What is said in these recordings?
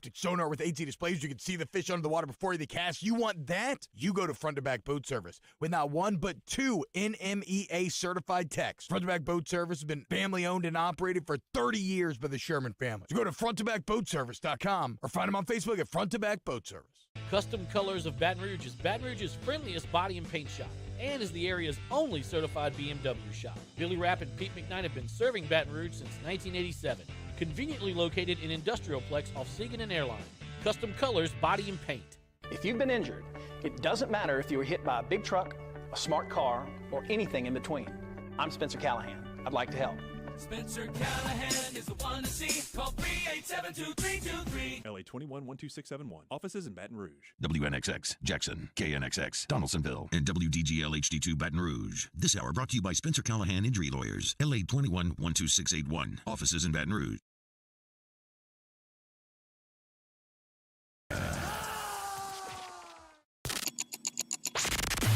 optic sonar with 18 displays. You can see the fish under the water before they cast. You want that? You go to Front to Back Boat Service with not one, but 2 NMEA certified techs. Front to Back Boat Service has been family owned and operated for 30 years by the Sherman family. So go to fronttobackboatservice.com or find them on Facebook at Front to Back Boat Service. Custom Colors of Baton Rouge is Baton Rouge's friendliest body and paint shop and is the area's only certified BMW shop. Billy Rapp and Pete McKnight have been serving Baton Rouge since 1987. Conveniently located in Industrialplex off Segan and Airline. Custom Colors Body and Paint. If you've been injured, it doesn't matter if you were hit by a big truck, a smart car, or anything in between. I'm Spencer Callahan. I'd like to help. Spencer Callahan is the one to see. Call 387-2323. LA 21-12671. Offices in Baton Rouge. WNXX, Jackson, KNXX, Donaldsonville, and WDGL HD2 Baton Rouge. This hour brought to you by Spencer Callahan Injury Lawyers. LA 21-12681. Offices in Baton Rouge.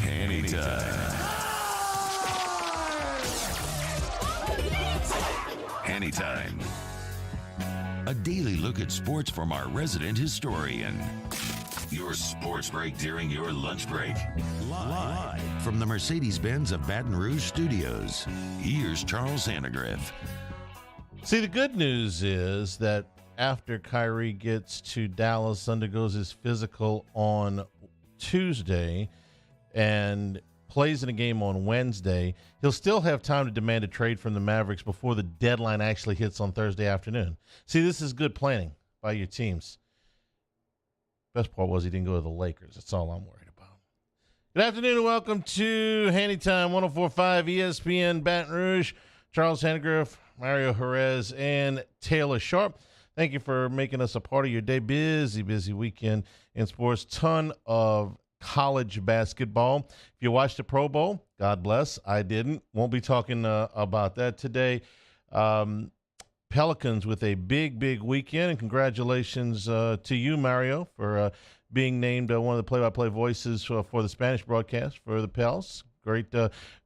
Anytime. Anytime. A daily look at sports from our resident historian. Your sports break during your lunch break. Live from the Mercedes-Benz of Baton Rouge studios. Here's Charles Sandegriff. See, the good news is that after Kyrie gets to Dallas, undergoes his physical on Tuesday, and plays in a game on Wednesday, he'll still have time to demand a trade from the Mavericks before the deadline actually hits on Thursday afternoon. See, this is good planning by your teams. Best part was he didn't go to the Lakers. That's all I'm worried about. Good afternoon and welcome to Hanny Time, 104.5 ESPN Baton Rouge. Charles Sandegriff, Mario Jerez, and Taylor Sharp. Thank you for making us a part of your day. Busy weekend in sports. Ton of college basketball. If you watched the Pro Bowl, God bless. I didn't. Won't be talking about that today. Pelicans with a big weekend, and congratulations to you, Mario, for being named one of the play-by-play voices for the Spanish broadcast for the Pels.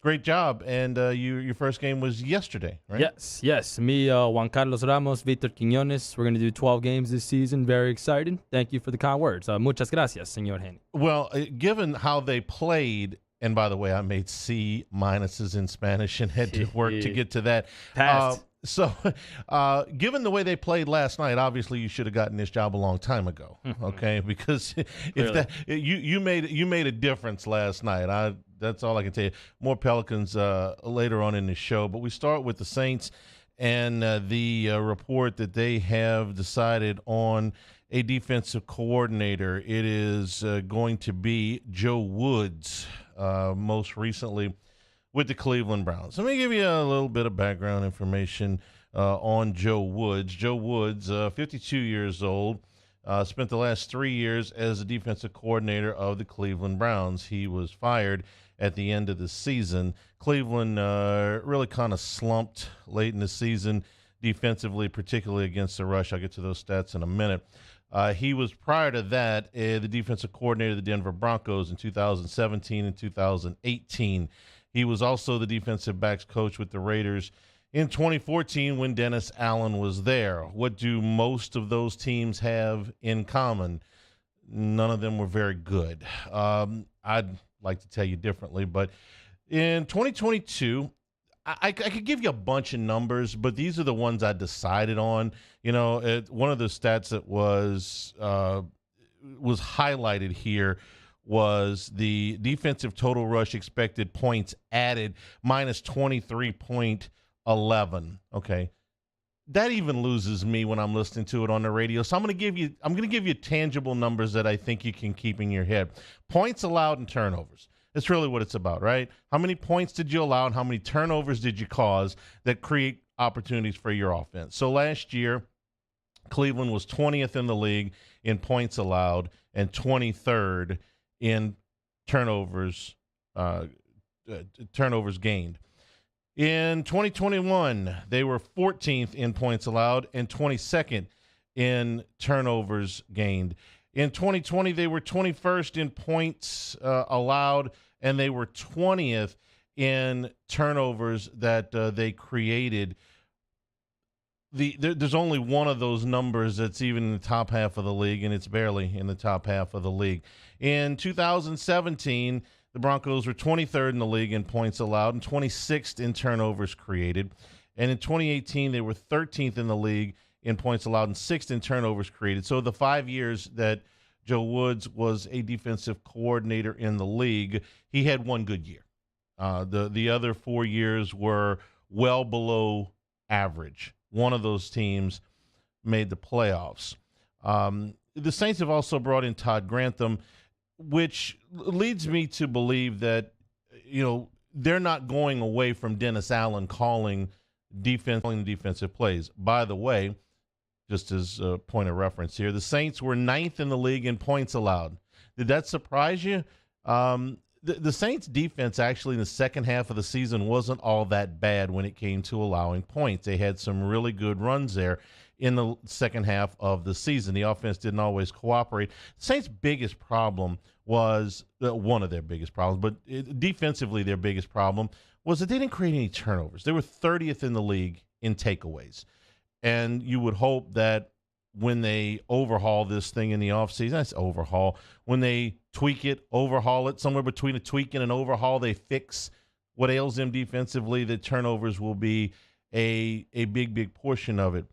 Great job. And your first game was yesterday, right? Yes. Me, Juan Carlos Ramos, Victor Quiñones. We're going to do 12 games this season. Very excited. Thank you for the kind words. Muchas gracias, Señor Hanny. Well, given how they played, and by the way, I made C minuses in Spanish and had to work to get to that. Passed. So, given the way they played last night, obviously you should have gotten this job a long time ago, okay? Because if you made a difference last night. That's all I can tell you. More Pelicans later on in the show, but we start with the Saints and the report that they have decided on a defensive coordinator. It is going to be Joe Woods, most recently with the Cleveland Browns. Let me give you a little bit of background information on Joe Woods. Joe Woods, 52 years old, spent the last 3 years as a defensive coordinator of the Cleveland Browns. He was fired at the end of the season. Cleveland really kind of slumped late in the season defensively, particularly against the rush. I'll get to those stats in a minute. He was, prior to that, the defensive coordinator of the Denver Broncos in 2017 and 2018. He was also the defensive backs coach with the Raiders in 2014 when Dennis Allen was there. What do most of those teams have in common? None of them were very good. I'd like to tell you differently, but in 2022, I could give you a bunch of numbers, but these are the ones I decided on. You know, one of the stats that was highlighted here was the defensive total rush expected points added minus 23.11. Okay. That even loses me when I'm listening to it on the radio. So I'm going to give you tangible numbers that I think you can keep in your head. Points allowed and turnovers. That's really what it's about, right? How many points did you allow and how many turnovers did you cause that create opportunities for your offense? So last year, Cleveland was 20th in the league in points allowed and 23rd in turnovers gained. In 2021, they were 14th in points allowed and 22nd in turnovers gained. In 2020, they were 21st in points allowed, and they were 20th in turnovers that they created. there's only one of those numbers that's even in the top half of the league, and it's barely in the top half of the league. In 2017, the Broncos were 23rd in the league in points allowed and 26th in turnovers created. And in 2018, they were 13th in the league in points allowed and 6th in turnovers created. So the 5 years that Joe Woods was a defensive coordinator in the league, he had one good year. The other 4 years were well below average. One of those teams made the playoffs. The Saints have also brought in Todd Grantham, which leads me to believe that, they're not going away from Dennis Allen calling defensive plays. By the way, just as a point of reference here, the Saints were 9th in the league in points allowed. Did that surprise you? The Saints defense actually in the second half of the season wasn't all that bad when it came to allowing points. They had some really good runs there in the second half of the season. The offense didn't always cooperate. The Saints' biggest problem was one of their biggest problems, but defensively their biggest problem was that they didn't create any turnovers. They were 30th in the league in takeaways. And you would hope that when they overhaul this thing in the offseason, that's overhaul, when they tweak it, overhaul it, somewhere between a tweak and an overhaul, they fix what ails them defensively, that turnovers will be a big portion of it.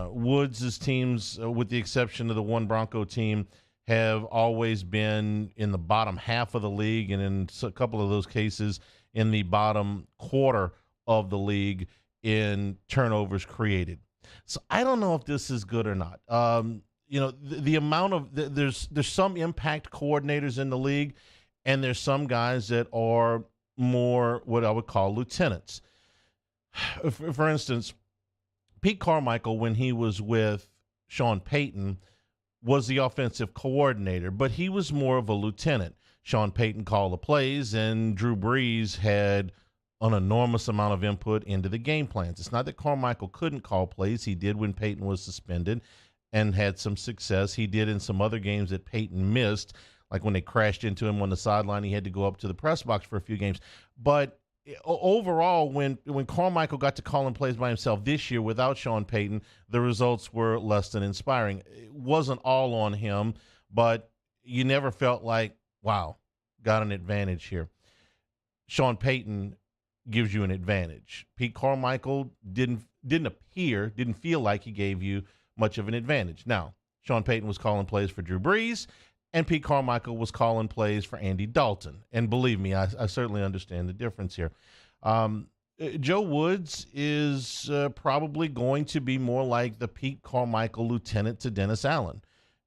Woods' teams, with the exception of the one Bronco team, have always been in the bottom half of the league, and in a couple of those cases in the bottom quarter of the league in turnovers created. So I don't know if this is good or not. The amount of there's some impact coordinators in the league, and there's some guys that are more what I would call lieutenants. For instance, Pete Carmichael, when he was with Sean Payton, was the offensive coordinator, but he was more of a lieutenant. Sean Payton called the plays, and Drew Brees had an enormous amount of input into the game plans. It's not that Carmichael couldn't call plays. He did when Payton was suspended and had some success. He did in some other games that Payton missed, like when they crashed into him on the sideline. He had to go up to the press box for a few games. But overall, when Carmichael got to calling plays by himself this year without Sean Payton, the results were less than inspiring. It wasn't all on him, but you never felt like, wow, got an advantage here. Sean Payton gives you an advantage. Pete Carmichael didn't feel like he gave you much of an advantage. Now, Sean Payton was calling plays for Drew Brees, and Pete Carmichael was calling plays for Andy Dalton. And believe me, I certainly understand the difference here. Joe Woods is probably going to be more like the Pete Carmichael lieutenant to Dennis Allen.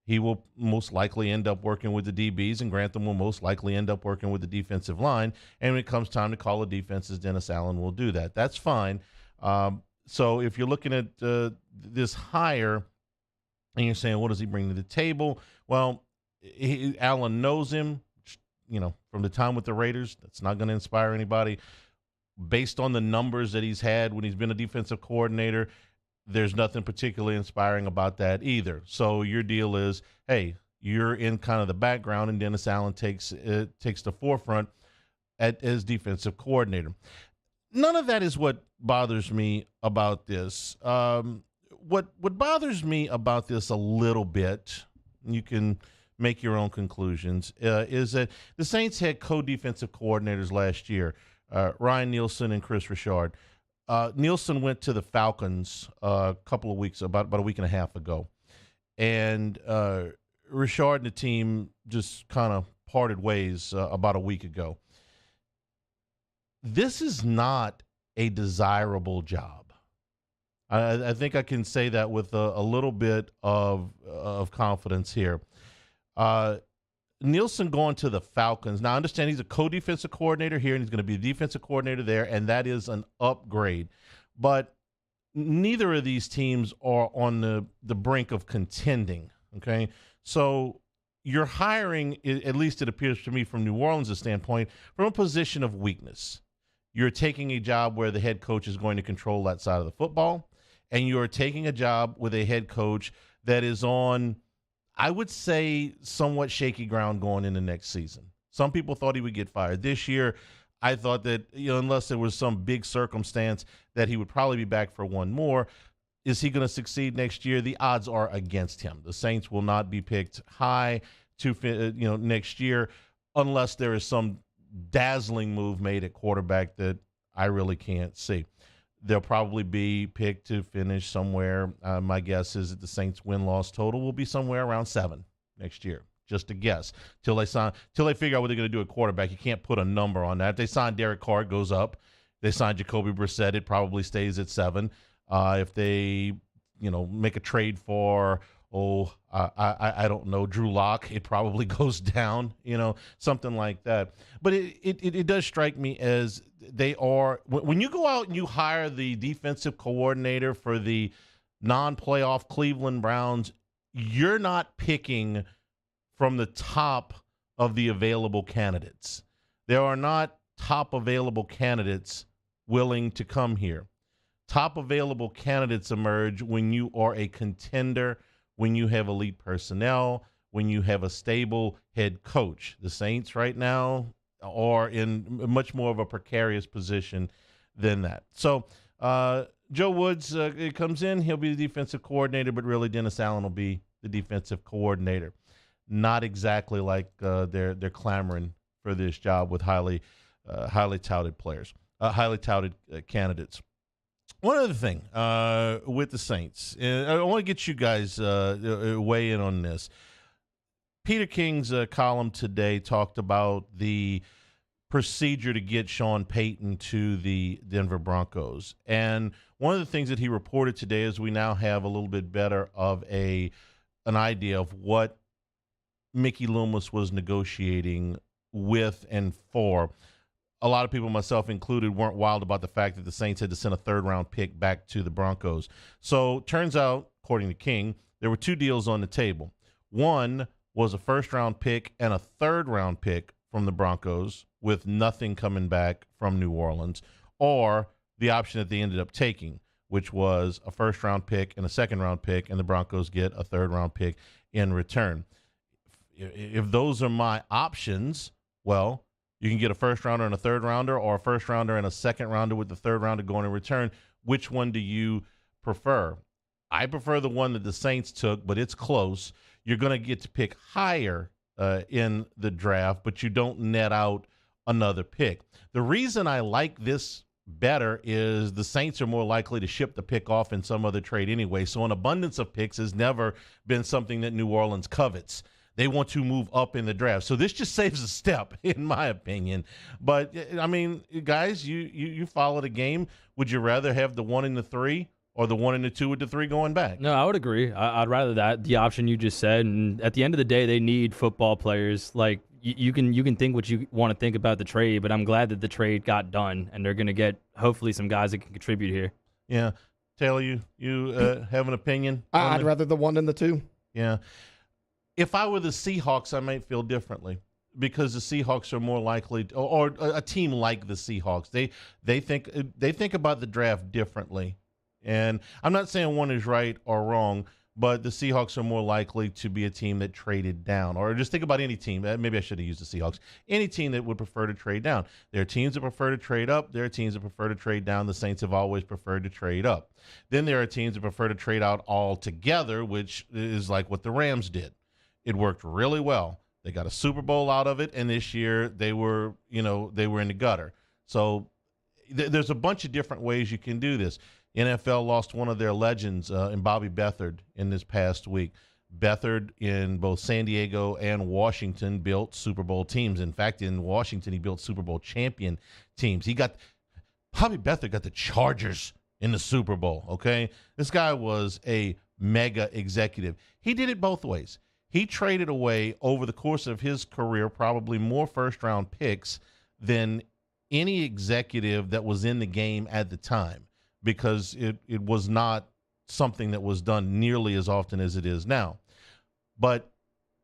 He will most likely end up working with the DBs, and Grantham will most likely end up working with the defensive line. And when it comes time to call the defenses, Dennis Allen will do that. That's fine. So if you're looking at this hire and you're saying, what does he bring to the table? Well, Allen knows him, from the time with the Raiders. That's not going to inspire anybody. Based on the numbers that he's had when he's been a defensive coordinator, there's nothing particularly inspiring about that either. So your deal is, hey, you're in kind of the background, and Dennis Allen takes the forefront as defensive coordinator. None of that is what bothers me about this. What bothers me about this a little bit, you can make your own conclusions, is that the Saints had co-defensive coordinators last year, Ryan Nielsen and Chris Richard. Nielsen went to the Falcons a couple of weeks, about a week and a half ago. And Richard and the team just kind of parted ways about a week ago. This is not a desirable job. I think I can say that with a little bit of confidence here. Nielsen going to the Falcons. Now, I understand he's a co-defensive coordinator here, and he's going to be a defensive coordinator there, and that is an upgrade. But neither of these teams are on the brink of contending, okay? So you're hiring, at least it appears to me from New Orleans' standpoint, from a position of weakness. You're taking a job where the head coach is going to control that side of the football, and you're taking a job with a head coach that is on, I would say, somewhat shaky ground going into next season. Some people thought he would get fired this year. I thought that, unless there was some big circumstance, that he would probably be back for one more. is he going to succeed next year? The odds are against him. The Saints will not be picked high to next year unless there is some dazzling move made at quarterback that I really can't see. They'll probably be picked to finish somewhere. My guess is that the Saints win-loss total will be somewhere around 7 next year. Just a guess. Till they figure out what they're going to do at quarterback. You can't put a number on that. If they sign Derek Carr, it goes up. If they sign Jacoby Brissett, it probably stays at 7. If they, make a trade for, I don't know, Drew Lock, it probably goes down, something like that. But it does strike me as they are, when you go out and you hire the defensive coordinator for the non-playoff Cleveland Browns, you're not picking from the top of the available candidates. There are not top available candidates willing to come here. Top available candidates emerge when you are a contender, when you have elite personnel, when you have a stable head coach. The Saints right now are in much more of a precarious position than that. So Joe Woods comes in. He'll be the defensive coordinator, but really Dennis Allen will be the defensive coordinator. Not exactly like they're clamoring for this job with highly touted players, highly touted candidates. One other thing with the Saints, and I want to get you guys weigh in on this. Peter King's column today talked about the procedure to get Sean Payton to the Denver Broncos. And one of the things that he reported today is we now have a little bit better of an idea of what Mickey Loomis was negotiating with and for. A lot of people, myself included, weren't wild about the fact that the Saints had to send a third-round pick back to the Broncos. So turns out, according to King, there were 2 deals on the table. One was a first-round pick and a third-round pick from the Broncos with nothing coming back from New Orleans, or the option that they ended up taking, which was a first-round pick and a second-round pick, and the Broncos get a third-round pick in return. If those are my options, well, you can get a first-rounder and a third-rounder, or a first-rounder and a second-rounder with the third-rounder going in return. Which one do you prefer? I prefer the one that the Saints took, but it's close. You're going to get to pick higher in the draft, but you don't net out another pick. The reason I like this better is the Saints are more likely to ship the pick off in some other trade anyway, so an abundance of picks has never been something that New Orleans covets. They want to move up in the draft. So this just saves a step, in my opinion. But, I mean, guys, you follow the game. Would you rather have the 1 and the 3 or the 1 and the 2 with the 3 going back? No, I would agree. I'd rather that, the option you just said. And at the end of the day, they need football players. Like, you can think what you want to think about the trade, but I'm glad that the trade got done, and they're going to get, hopefully, some guys that can contribute here. Yeah. Taylor, you have an opinion? I'd rather the 1 and the 2. Yeah. If I were the Seahawks, I might feel differently, because the Seahawks are more likely, or a team like the Seahawks, they think about the draft differently. And I'm not saying one is right or wrong, but the Seahawks are more likely to be a team that traded down. Or just think about any team. Maybe I should have used the Seahawks. Any team that would prefer to trade down. There are teams that prefer to trade up. There are teams that prefer to trade down. The Saints have always preferred to trade up. Then there are teams that prefer to trade out altogether, which is like what the Rams did. It worked really well. They got a Super Bowl out of it, and this year they were in the gutter. So there's a bunch of different ways you can do this. NFL lost one of their legends in Bobby Beathard in this past week. Beathard in both San Diego and Washington built Super Bowl teams. In fact, in Washington, he built Super Bowl champion teams. Bobby Beathard got the Chargers in the Super Bowl, okay? This guy was a mega executive. He did it both ways. He traded away over the course of his career probably more first-round picks than any executive that was in the game at the time, because it was not something that was done nearly as often as it is now. But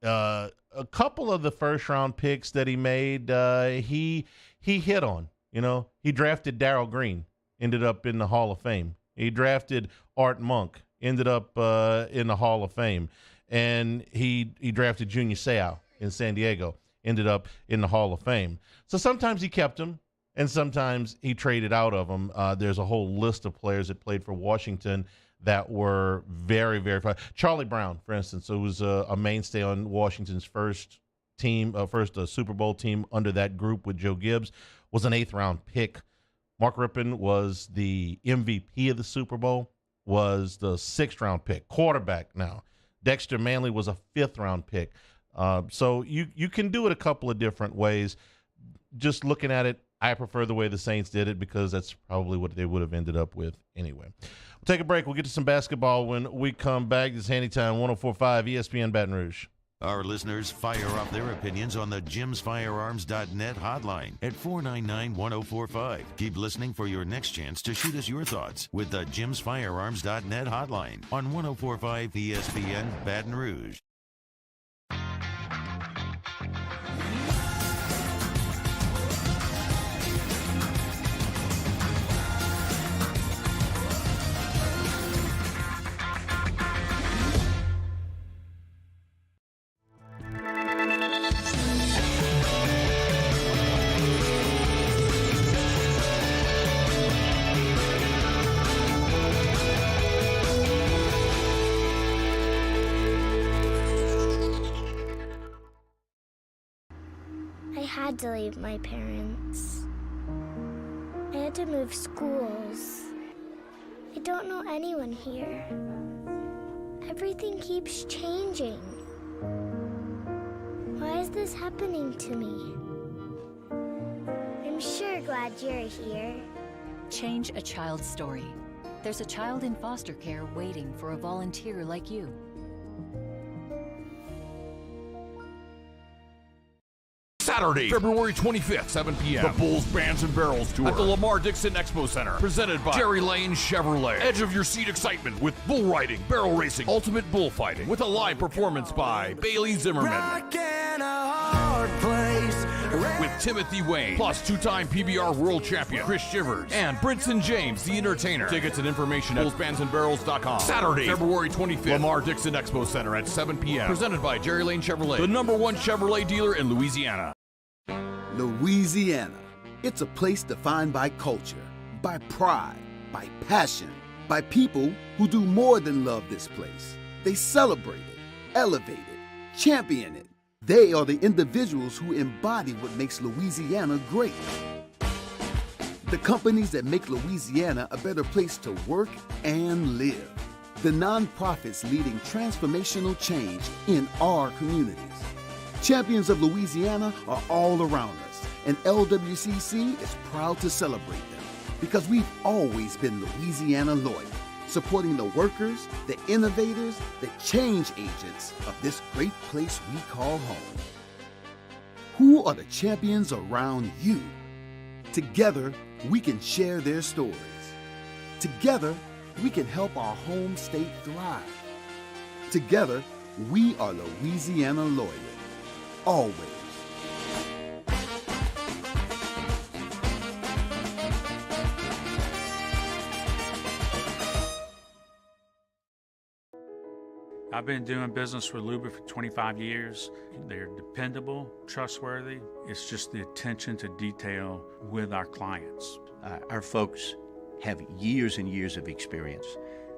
a couple of the first-round picks that he made, he hit on. He drafted Darryl Green, ended up in the Hall of Fame. He drafted Art Monk, ended up in the Hall of Fame. And he drafted Junior Seau in San Diego, ended up in the Hall of Fame. So sometimes he kept him, and sometimes he traded out of him. There's a whole list of players that played for Washington that were very, very fun. Charlie Brown, for instance, who was a mainstay on Washington's first Super Bowl team under that group with Joe Gibbs, was an 8th-round pick. Mark Rippon was the MVP of the Super Bowl, was the 6th-round pick, quarterback now. Dexter Manley was a 5th-round pick. So you can do it a couple of different ways. Just looking at it, I prefer the way the Saints did it because that's probably what they would have ended up with anyway. We'll take a break. We'll get to some basketball when we come back. This is Hanny Time, 104.5 ESPN Baton Rouge. Our listeners fire off their opinions on the jimsfirearms.net hotline at 499-1045. Keep listening for your next chance to shoot us your thoughts with the jimsfirearms.net hotline on 104.5 ESPN Baton Rouge. I had to leave my parents. I had to move schools. I don't know anyone here. Everything keeps changing. Why is this happening to me? I'm sure glad you're here. Change a child's story. There's a child in foster care waiting for a volunteer like you. Saturday, February 25th, 7 p.m. The Bulls Bands and Barrels Tour at the Lamar Dixon Expo Center. Presented by Jerry Lane Chevrolet. Edge of your seat excitement with bull riding, barrel racing, ultimate bullfighting. With a live performance by Bailey Zimmerman. With Timothy Wayne, plus 2-time PBR World Champion Chris Shivers, and Brinson James, the entertainer. Tickets and information at bullsbandsandbarrels.com. Saturday, February 25th, Lamar Dixon Expo Center at 7 p.m. Presented by Jerry Lane Chevrolet, the #1 Chevrolet dealer in Louisiana. Louisiana. It's a place defined by culture, by pride, by passion, by people who do more than love this place. They celebrate it, elevate it, champion it. They are the individuals who embody what makes Louisiana great. The companies that make Louisiana a better place to work and live. The nonprofits leading transformational change in our communities. Champions of Louisiana are all around us, and LWCC is proud to celebrate them because we've always been Louisiana loyal, supporting the workers, the innovators, the change agents of this great place we call home. Who are the champions around you? Together, we can share their stories. Together, we can help our home state thrive. Together, we are Louisiana loyal. Always. I've been doing business with Luber for 25 years. They're dependable, trustworthy. It's just the attention to detail with our clients. Our folks have years and years of experience.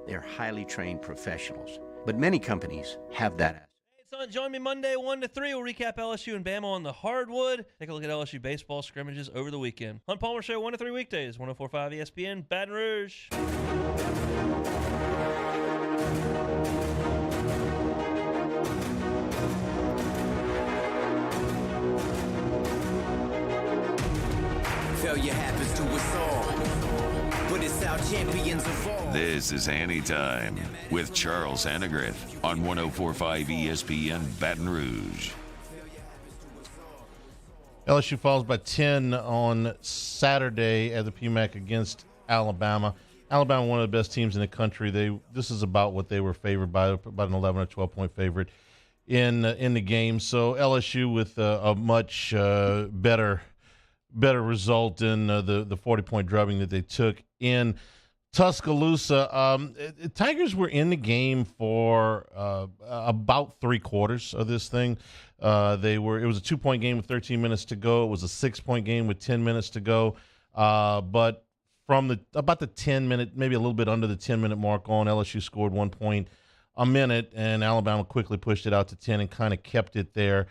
They're highly trained professionals, but many companies have that. Son, join me Monday 1 to 3. We'll recap LSU and Bama on the hardwood. Take a look at LSU baseball scrimmages over the weekend. Hunt Palmer Show 1 to 3 weekdays, 104.5 ESPN, Baton Rouge. Failure happens to us all, but it's our champions of all. This is Hanny Time with Charles Annegriff on 104.5 ESPN Baton Rouge. LSU falls by 10 on Saturday at the PMAC against Alabama. Alabama, one of the best teams in the country. This is about what they were favored by, about an 11 or 12-point favorite in the game. So LSU with a much better result in the 40-point drubbing that they took in Tuscaloosa. Tigers were in the game for about 3/4 of this thing. It was a 2-point game with 13 minutes to go. It was a 6-point game with 10 minutes to go. But from about the 10-minute, maybe a little bit under the 10-minute mark on. LSU scored 1 point a minute, and Alabama quickly pushed it out to 10 and kind of kept it there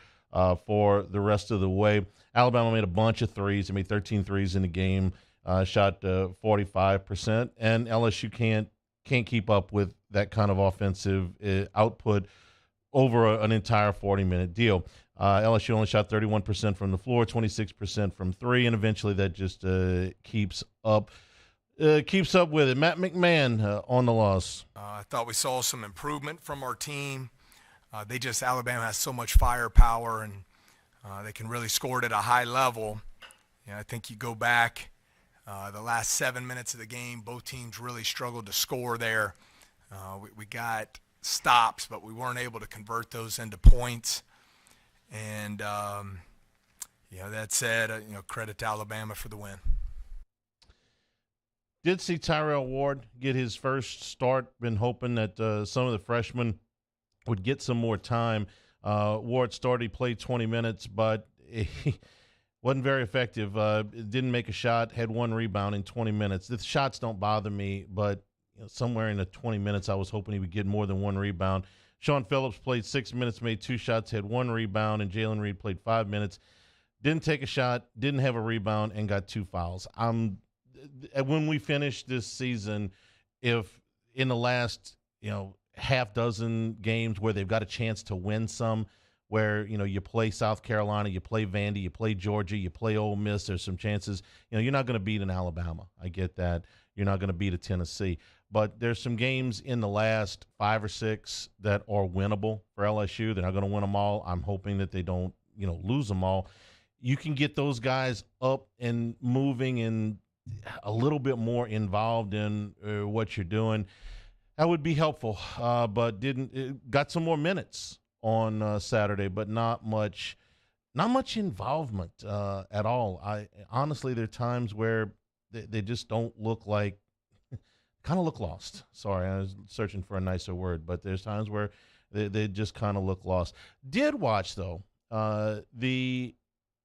for the rest of the way. Alabama made a bunch of threes. They made 13 threes in the game, shot 45%, and LSU can't keep up with that kind of offensive output over an entire 40-minute deal. LSU only shot 31% from the floor, 26% from three, and eventually that just keeps up with it. Matt McMahon on the loss. I thought we saw some improvement from our team. Alabama has so much firepower, and they can really score it at a high level. I think you go back the last 7 minutes of the game, both teams really struggled to score there. We got stops, but we weren't able to convert those into points. And, that said, credit to Alabama for the win. Did see Tyrell Ward get his first start. Been hoping that some of the freshmen would get some more time. Ward started, he played 20 minutes, but he wasn't very effective. Didn't make a shot, had one rebound in 20 minutes. The shots don't bother me, but somewhere in the 20 minutes I was hoping he would get more than one rebound. Sean Phillips played 6 minutes, made 2 shots, had 1 rebound, and Jalen Reed played 5 minutes. Didn't take a shot, didn't have a rebound, and got 2 fouls. When we finish this season, if in the last, half dozen games where they've got a chance to win some, where, you play South Carolina, you play Vandy, you play Georgia, you play Ole Miss, there's some chances. You're not going to beat an Alabama. I get that. You're not going to beat a Tennessee. But there's some games in the last 5 or 6 that are winnable for LSU. They're not going to win them all. I'm hoping that they don't, lose them all. You can get those guys up and moving and a little bit more involved in what you're doing. That would be helpful, but got some more minutes on Saturday, but not much involvement at all. Honestly, there are times where they just don't look like, kind of look lost. Sorry, I was searching for a nicer word, but there's times where they just kind of look lost. Did watch, though, the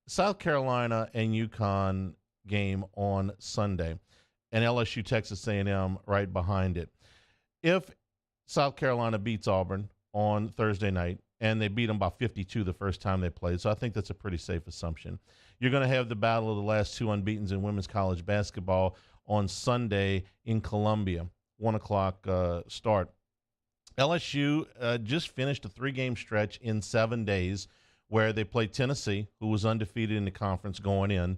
South Carolina and UConn game on Sunday, and LSU Texas A&M right behind it. If South Carolina beats Auburn on Thursday night, and they beat them by 52 the first time they played, so I think that's a pretty safe assumption. You're going to have the battle of the last 2 unbeatens in women's college basketball on Sunday in Columbia, 1 o'clock start. LSU just finished a 3-game stretch in 7 days where they played Tennessee, who was undefeated in the conference going in,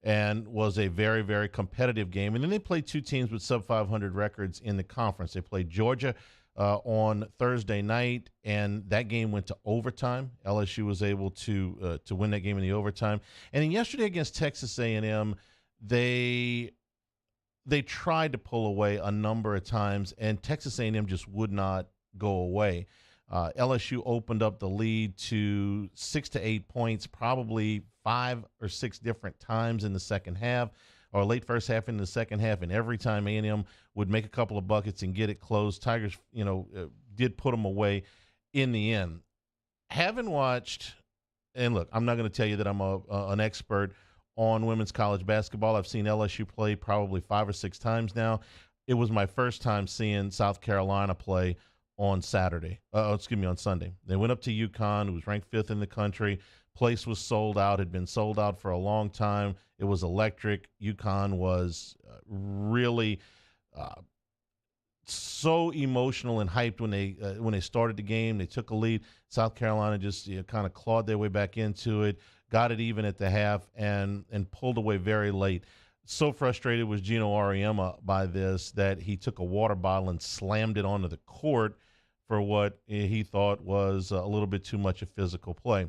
and was a very, very competitive game. And then they played 2 teams with sub-500 records in the conference. They played Georgia on Thursday night, and that game went to overtime. LSU was able to win that game in the overtime. And then yesterday against Texas A&M, they tried to pull away a number of times, and Texas A&M just would not go away. LSU opened up the lead to 6 to 8 points, probably 5 or 6 different times in the second half, or late first half in the second half, and every time A&M would make a couple of buckets and get it closed, Tigers, did put them away in the end. Having watched, and look, I'm not going to tell you that I'm an expert on women's college basketball. I've seen LSU play probably 5 or 6 times now. It was my first time seeing South Carolina play on Sunday. They went up to UConn, who was ranked 5th in the country. Place was sold out, had been sold out for a long time. It was electric. UConn was really so emotional and hyped when they started the game. They took a lead. South Carolina just kind of clawed their way back into it, got it even at the half, and pulled away very late. So frustrated was Gino Auriemma by this that he took a water bottle and slammed it onto the court for what he thought was a little bit too much of physical play.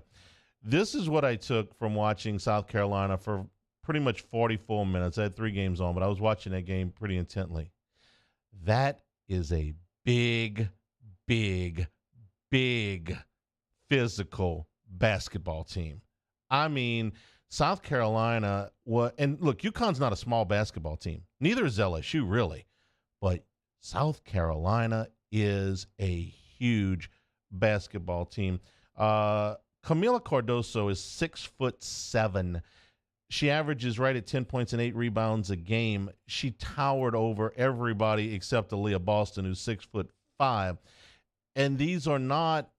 This is what I took from watching South Carolina for pretty much 40 full minutes. I had 3 games on, but I was watching that game pretty intently. That is a big, big, big physical basketball team. I mean, South Carolina, and look, UConn's not a small basketball team. Neither is LSU, really. But South Carolina is a huge basketball team. Camila Cardoso is 6'7". she averages right at 10 points and 8 rebounds a game. She towered over everybody except Aaliyah Boston, who's 6'5". And these are not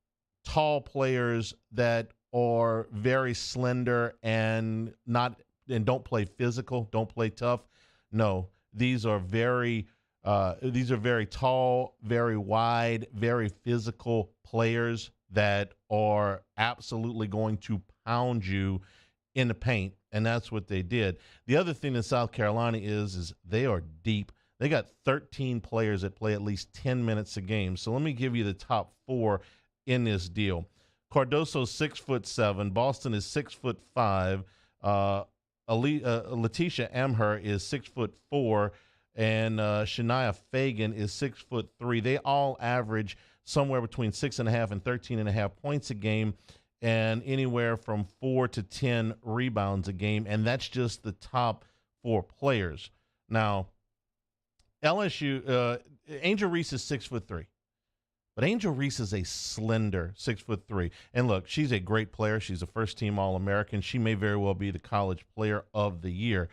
tall players that are very slender and don't play physical, don't play tough. No, these are very tall, very wide, very physical players that are absolutely going to pound you in the paint, and that's what they did. The other thing in South Carolina is they are deep. They got 13 players that play at least 10 minutes a game. So let me give you the top 4 in this deal. Cardoso's 6'7". Boston is 6'5". Letitia Amher is 6'4", and Shania Fagan is 6'3". They all average somewhere between 6.5 and 13.5 points a game, and anywhere from 4 to 10 rebounds a game, and that's just the top 4 players. Now, LSU, Angel Reese is 6'3", but Angel Reese is a slender 6'3". And look, she's a great player. She's a first-team All-American. She may very well be the College Player of the Year.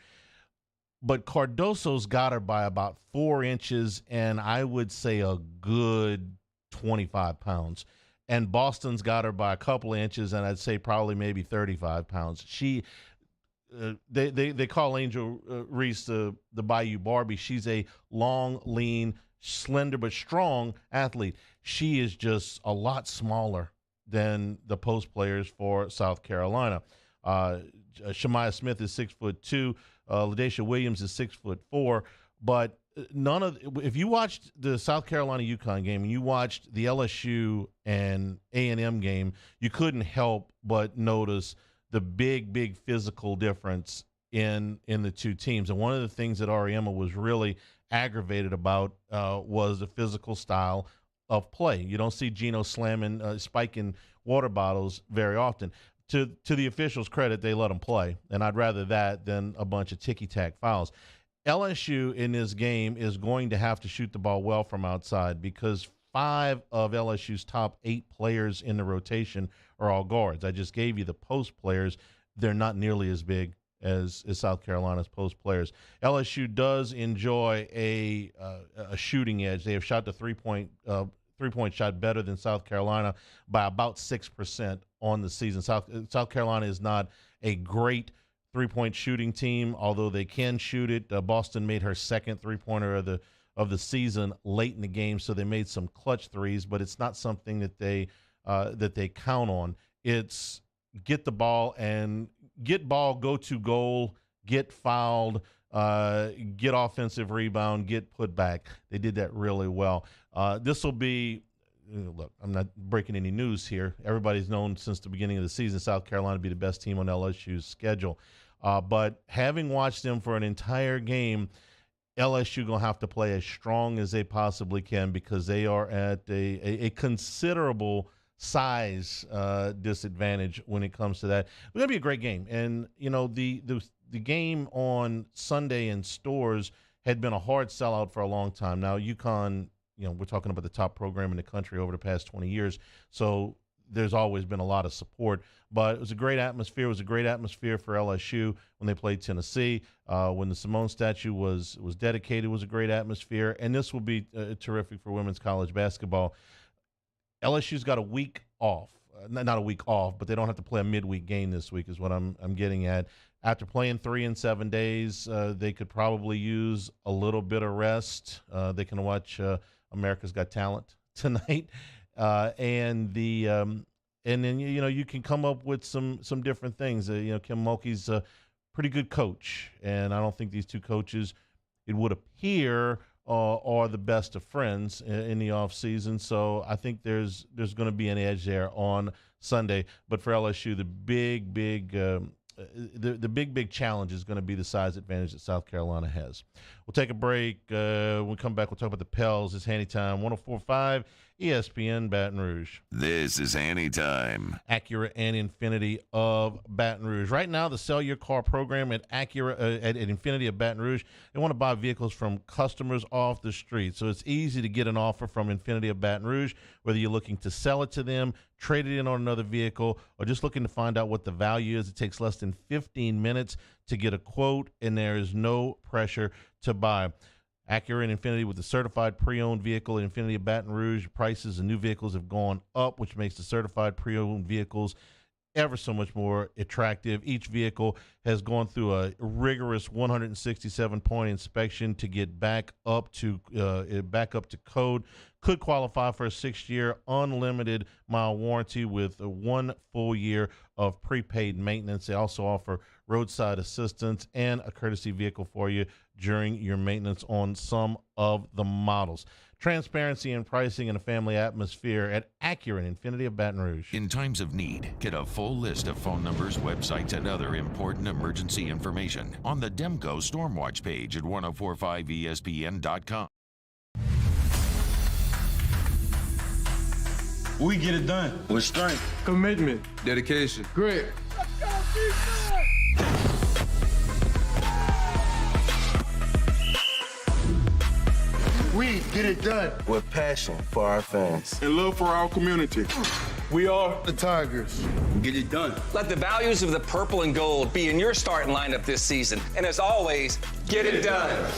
But Cardoso's got her by about 4 inches, and I would say a good 25 pounds. And Boston's got her by a couple of inches, and I'd say probably maybe 35 pounds. They call Angel Reese the Bayou Barbie. She's a long, lean, slender but strong athlete. She is just a lot smaller than the post players for South Carolina. Shemaya Smith is 6'2". LaDacia Williams is 6'4". But if you watched the South Carolina UConn game and you watched the LSU and A&M game, you couldn't help but notice the big physical difference in the two teams. And one of the things that Ariema was really aggravated about was the physical style of play. You don't see Gino spiking water bottles very often. To the officials' credit, they let them play, and I'd rather that than a bunch of ticky-tack fouls. LSU in this game is going to have to shoot the ball well from outside because 5 of LSU's top 8 players in the rotation are all guards. I just gave you the post players. They're not nearly as big as South Carolina's post players. LSU does enjoy a shooting edge. They have shot the three-point shot better than South Carolina by about 6% on the season. South Carolina is not a great three-point shooting team, although they can shoot it. Boston made her second three-pointer of the season late in the game, so they made some clutch threes, but it's not something that they count on. It's get the ball, go to goal, get fouled, get offensive rebound, get put back. They did that really well. This will be look, I'm not breaking any news here. Everybody's known since the beginning of the season South Carolina to be the best team on LSU's schedule. But having watched them for an entire game, LSU going to have to play as strong as they possibly can because they are at a considerable size disadvantage when it comes to that. It's going to be a great game. And, the game on Sunday in Stores had been a hard sellout for a long time. Now, UConn, we're talking about the top program in the country over the past 20 years. So there's always been a lot of support. But it was a great atmosphere. It was a great atmosphere for LSU when they played Tennessee. When the Simone statue was dedicated, it was a great atmosphere. And this will be terrific for women's college basketball. LSU's got a week off. Not a week off, but they don't have to play a midweek game this week is what I'm getting at. After playing 3 and 7 days, they could probably use a little bit of rest. They can watch America's Got Talent tonight. And then you can come up with some different things. Kim Mulkey's a pretty good coach, and I don't think these two coaches, it would appear, are the best of friends in the offseason. So I think there's going to be an edge there on Sunday. But for LSU, the big challenge is going to be the size advantage that South Carolina has. We'll take a break. When we come back, we'll talk about the Pels. It's Hanny time. 104.5 ESPN Baton Rouge. This is Hanny time. Acura and Infinity of Baton Rouge. Right now, the Sell Your Car program at Acura at Infinity of Baton Rouge, they want to buy vehicles from customers off the street. So it's easy to get an offer from Infinity of Baton Rouge, whether you're looking to sell it to them, trade it in on another vehicle, or just looking to find out what the value is. It takes less than 15 minutes to get a quote, and there is no pressure to buy. Acura and Infinity with the certified pre-owned vehicle at Infinity of Baton Rouge. Prices of new vehicles have gone up, which makes the certified pre-owned vehicles ever so much more attractive. Each vehicle has gone through a rigorous 167-point inspection to get back up to code. Could qualify for a 6-year unlimited mile warranty with 1 full year of prepaid maintenance. They also offer roadside assistance and a courtesy vehicle for you during your maintenance on some of the models. Transparency in pricing and a family atmosphere at Acura and Infinity of Baton Rouge. In times of need, get a full list of phone numbers, websites, and other important emergency information on the Demco Stormwatch page at 1045ESPN.com. We get it done with strength, commitment, dedication, grit. We get it done with passion for our fans and love for our community. We are the Tigers. Get it done. Let the values of the purple and gold be in your starting lineup this season. And as always, get it done.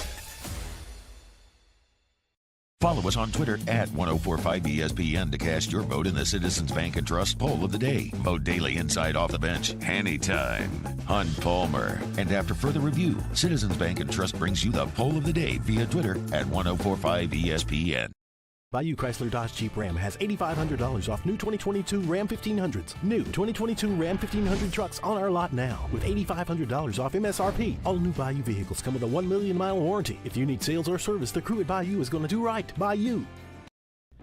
Follow us on Twitter at 1045ESPN to cast your vote in the Citizens Bank and Trust Poll of the Day. Vote daily inside Off the Bench, Hanny Time, Hunt Palmer. And after further review, Citizens Bank and Trust brings you the Poll of the Day via Twitter at 1045ESPN. Bayou Chrysler Dodge Jeep Ram has $8,500 off new 2022 Ram 1500s. New 2022 Ram 1500 trucks on our lot now with $8,500 off MSRP. All new Bayou vehicles come with a 1 million mile warranty. If you need sales or service, the crew at Bayou is going to do right. Bayou.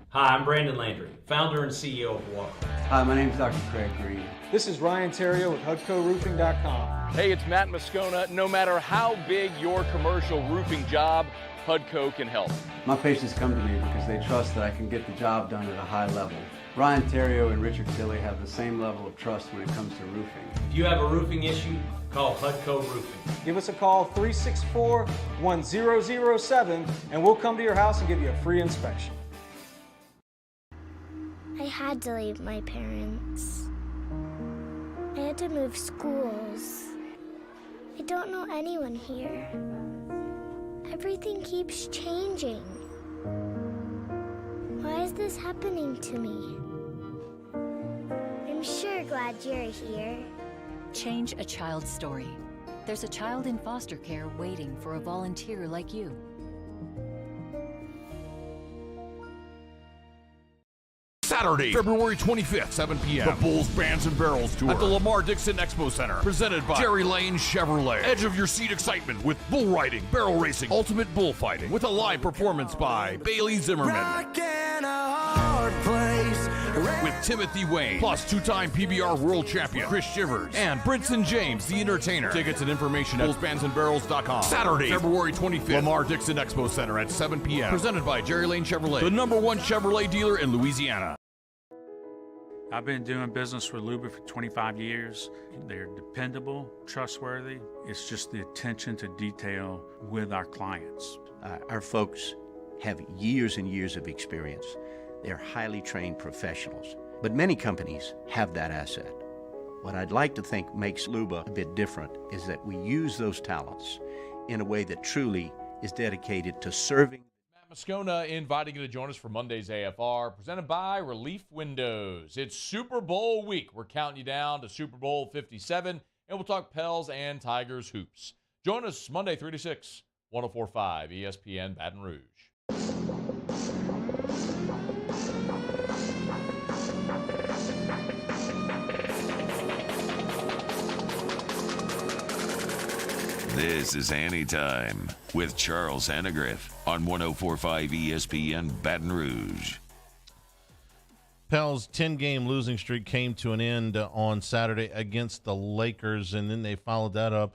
Hi, I'm Brandon Landry, founder and CEO of Walker. Hi, my name is Dr. Craig Green. This is Ryan Terrio with HUDCORoofing.com. Hey, it's Matt Moscona. No matter how big your commercial roofing job, HUDCO can help. My patients come to me because they trust that I can get the job done at a high level. Ryan Terrio and Richard Tilley have the same level of trust when it comes to roofing. If you have a roofing issue, call HUDCO Roofing. Give us a call, 364-1007, and we'll come to your house and give you a free inspection. I had to leave my parents. I had to move schools. I don't know anyone here. Everything keeps changing. Why is this happening to me? I'm sure glad you're here. Change a child's story. There's a child in foster care waiting for a volunteer like you. Saturday, February 25th, 7 p.m. The Bulls, Bands, and Barrels Tour at the Lamar Dixon Expo Center. Presented by Jerry Lane Chevrolet. Edge of your seat excitement with bull riding, barrel racing, ultimate bullfighting. With a live performance by Bailey Zimmerman. With Timothy Wayne, plus two-time PBR World Champion Chris Shivers, and Brinson James, the Entertainer. Tickets and information at bullsbandsandbarrels.com. Saturday, February 25th, Lamar Dixon Expo Center at 7 p.m. Presented by Jerry Lane Chevrolet, the #1 Chevrolet dealer in Louisiana. I've been doing business with Luba for 25 years. They're dependable, trustworthy. It's just the attention to detail with our clients. Our folks have years and years of experience. They're highly trained professionals, but many companies have that asset. What I'd like to think makes Luba a bit different is that we use those talents in a way that truly is dedicated to serving. Moscona inviting you to join us for Monday's AFR, presented by Relief Windows. It's Super Bowl week. We're counting you down to Super Bowl 57, and we'll talk Pels and Tigers hoops. Join us Monday 3 to 6, 104.5 ESPN Baton Rouge. This is Hanny Time with Charles Hannegriff on 104.5 ESPN Baton Rouge. Pels' 10-game losing streak came to an end on Saturday against the Lakers, and then they followed that up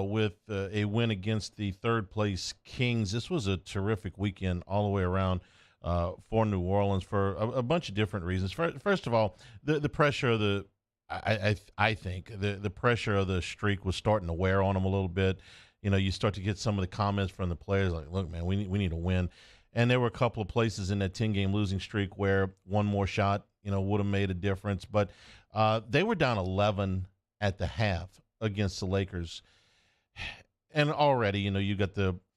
with a win against the third-place Kings. This was a terrific weekend all the way around for New Orleans for a bunch of different reasons. First of all, the pressure of the I think the pressure of the streak was starting to wear on them a little bit. You start to get some of the comments from the players like, look, man, we need to win. And there were a couple of places in that 10-game losing streak where one more shot, would have made a difference. But they were down 11 at the half against the Lakers. And already, you got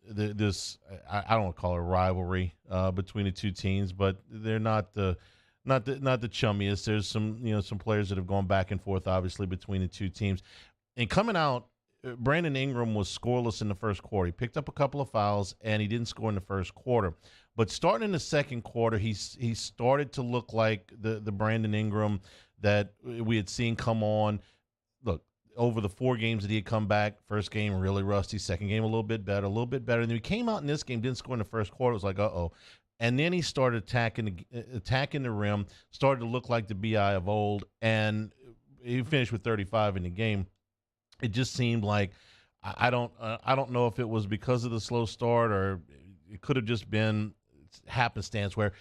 this I don't want to call it a rivalry between the two teams, but they're not the chummiest. There's some players that have gone back and forth, obviously, between the two teams. And coming out, Brandon Ingram was scoreless in the first quarter. He picked up a couple of fouls, and he didn't score in the first quarter. But starting in the second quarter, he started to look like the Brandon Ingram that we had seen come on. Look, over the 4 games that he had come back, first game really rusty, second game a little bit better. And then he came out in this game, didn't score in the first quarter. It was like, uh-oh. And then he started attacking the rim, started to look like the B.I. of old, and he finished with 35 in the game. It just seemed like I don't know if it was because of the slow start or it could have just been happenstance where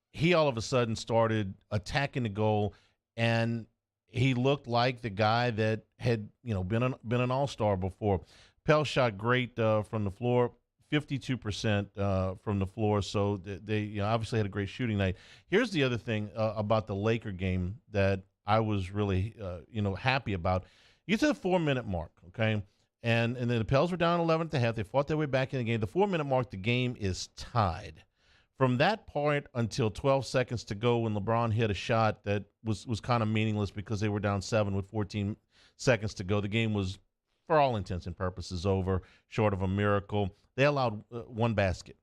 he all of a sudden started attacking the goal, and he looked like the guy that had been an all-star before. Pell shot great from the floor, 52% from the floor, so they obviously had a great shooting night. Here's the other thing about the Laker game that I was really happy about. You get to the 4-minute mark, okay? And then the Pels were down 11 at the half. They fought their way back in the game. The 4-minute mark, the game is tied. From that point until 12 seconds to go when LeBron hit a shot that was kind of meaningless because they were down 7 with 14 seconds to go, the game was, for all intents and purposes, over, short of a miracle. They allowed 1 basket.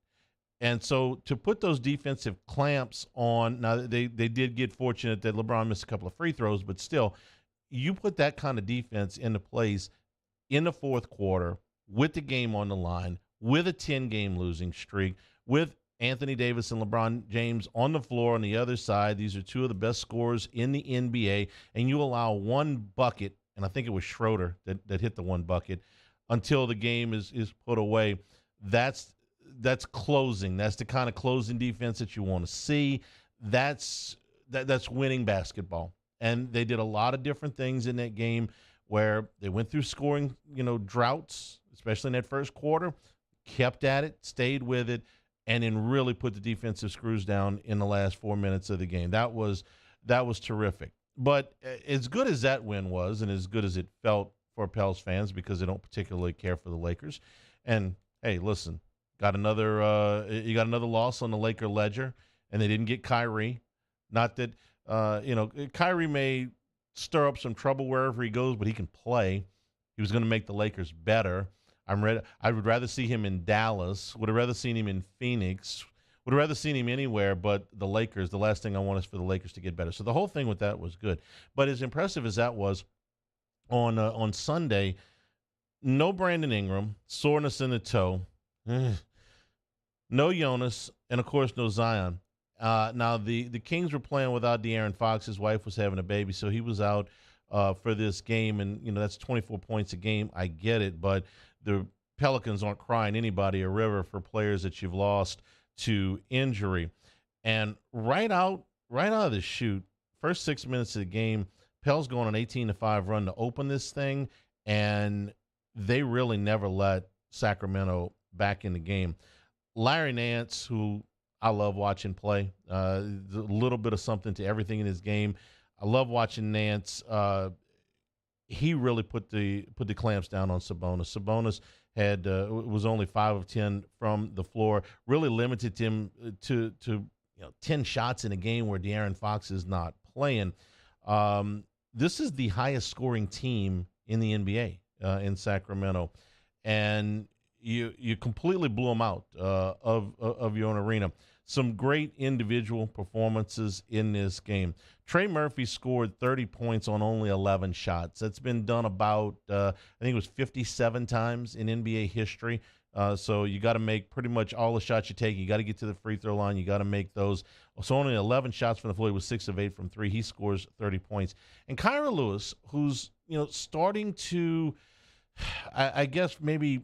And so to put those defensive clamps on, now they did get fortunate that LeBron missed a couple of free throws, but still, you put that kind of defense into place in the fourth quarter with the game on the line, with a 10-game losing streak, with Anthony Davis and LeBron James on the floor on the other side. These are 2 of the best scorers in the NBA, and you allow 1 bucket, and I think it was Schroeder that hit the 1 bucket, until the game is put away. That's closing. That's the kind of closing defense that you want to see. That's winning basketball. And they did a lot of different things in that game where they went through scoring, droughts, especially in that first quarter, kept at it, stayed with it, and then really put the defensive screws down in the last 4 minutes of the game. That was terrific. But as good as that win was, and as good as it felt for Pels fans, because they don't particularly care for the Lakers, and hey, listen, you got another loss on the Laker ledger, and they didn't get Kyrie. Not that. Kyrie may stir up some trouble wherever he goes, but he can play. He was going to make the Lakers better. I would rather see him in Dallas. Would have rather seen him in Phoenix. Would have rather seen him anywhere but the Lakers. The last thing I want is for the Lakers to get better. So the whole thing with that was good. But as impressive as that was, on Sunday, no Brandon Ingram, soreness in the toe, no Jonas, and, of course, no Zion. Now, the Kings were playing without De'Aaron Fox. His wife was having a baby, so he was out for this game. And, that's 24 points a game. I get it, but the Pelicans aren't crying anybody a river for players that you've lost to injury. And right out of the chute, first 6 minutes of the game, Pels going on an 18-5 run to open this thing, and they really never let Sacramento back in the game. Larry Nance, who I love watching play. A little bit of something to everything in his game. I love watching Nance. He really put the clamps down on Sabonis. Sabonis was only 5 of 10 from the floor. Really limited him to 10 shots in a game where De'Aaron Fox is not playing. This is the highest scoring team in the NBA in Sacramento, and you completely blew them out of your own arena. Some great individual performances in this game. Trey Murphy scored 30 points on only 11 shots. That's been done about, I think it was 57 times in NBA history. So you got to make pretty much all the shots you take. You got to get to the free throw line. You got to make those. So only 11 shots from the floor. He was 6 of 8 from 3. He scores 30 points. And Kyra Lewis, who's starting to, I guess maybe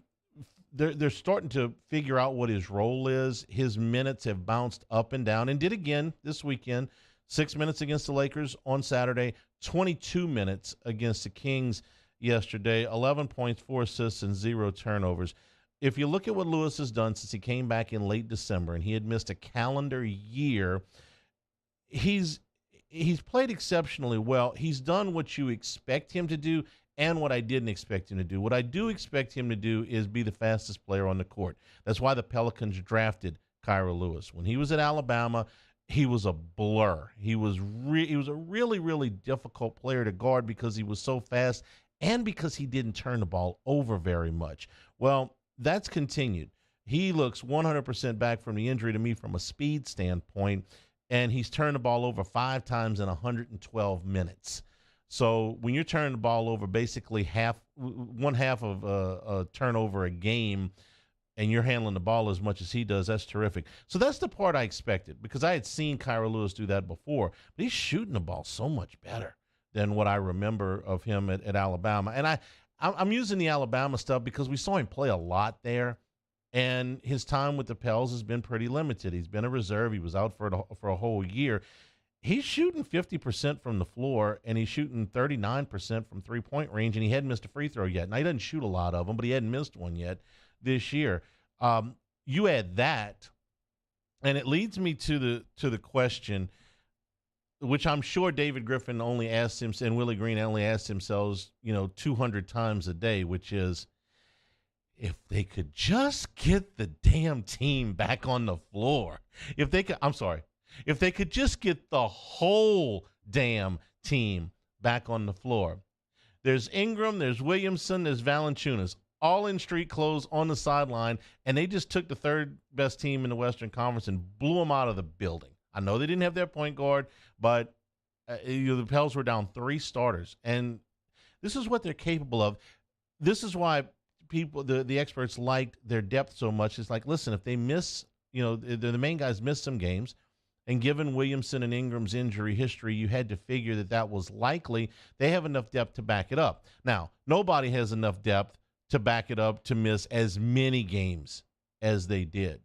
they're starting to figure out what his role is. His minutes have bounced up and down, and did again this weekend. 6 minutes against the Lakers on Saturday, 22 minutes against the Kings yesterday, 11 points, 4 assists, and 0 turnovers. If you look at what Lewis has done since he came back in late December, and he had missed a calendar year, he's played exceptionally well. He's done what you expect him to do and what I didn't expect him to do. What I do expect him to do is be the fastest player on the court. That's why the Pelicans drafted Kira Lewis. When he was at Alabama, he was a blur. He was a really, really difficult player to guard because he was so fast and because he didn't turn the ball over very much. Well, that's continued. He looks 100% back from the injury to me from a speed standpoint, and he's turned the ball over 5 times in 112 minutes. So when you're turning the ball over basically one half of a turnover a game, and you're handling the ball as much as he does, that's terrific. So that's the part I expected, because I had seen Kira Lewis do that before. But he's shooting the ball so much better than what I remember of him at Alabama. And I'm using the Alabama stuff because we saw him play a lot there, and his time with the Pels has been pretty limited. He's been a reserve. He was out for a whole year. He's shooting 50% from the floor, and he's shooting 39% from three-point range, and he hadn't missed a free throw yet. Now, he doesn't shoot a lot of them, but he hadn't missed one yet this year. You add that, and it leads me to the question, which I'm sure David Griffin only asked him, and Willie Green only asked themselves, 200 times a day, which is, if they could just get the damn team back on the floor. If they could just get the whole damn team back on the floor. There's Ingram, there's Williamson, there's Valanciunas, all in street clothes on the sideline, and they just took the third best team in the Western Conference and blew them out of the building. I know they didn't have their point guard, but the Pels were down 3 starters, and this is what they're capable of. This is why people, the experts, liked their depth so much. It's like, listen, if they miss, the main guys miss some games, and given Williamson and Ingram's injury history, you had to figure that was likely. They have enough depth to back it up. Now, nobody has enough depth to back it up to miss as many games as they did.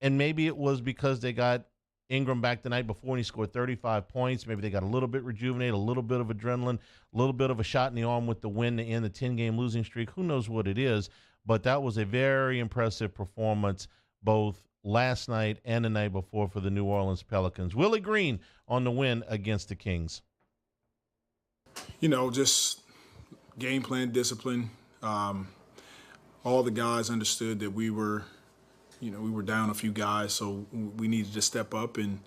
And maybe it was because they got Ingram back the night before and he scored 35 points. Maybe they got a little bit rejuvenated, a little bit of adrenaline, a little bit of a shot in the arm with the win to end the 10-game losing streak. Who knows what it is, but that was a very impressive performance both last night and the night before for the New Orleans Pelicans. Willie Green on the win against the Kings. Just game plan, discipline. All the guys understood that we were down a few guys, so we needed to step up, and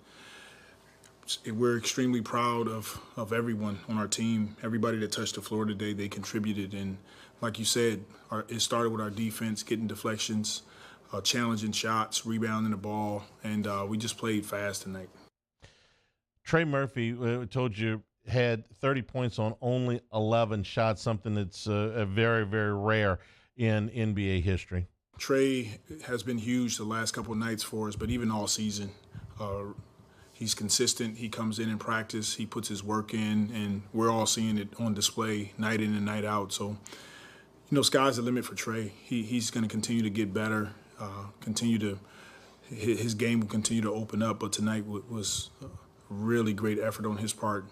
we're extremely proud of everyone on our team. Everybody that touched the floor today, they contributed, and like you said, it started with our defense, getting deflections, challenging shots, rebounding the ball, and we just played fast tonight. Trey Murphy, told you, had 30 points on only 11 shots, something that's a very, very rare in NBA history. Trey has been huge the last couple of nights for us, but even all season. He's consistent. He comes in practice. He puts his work in, and we're all seeing it on display night in and night out. So, sky's the limit for Trey. He's going to continue to get better, his game will continue to open up, but tonight was a really great effort on his part.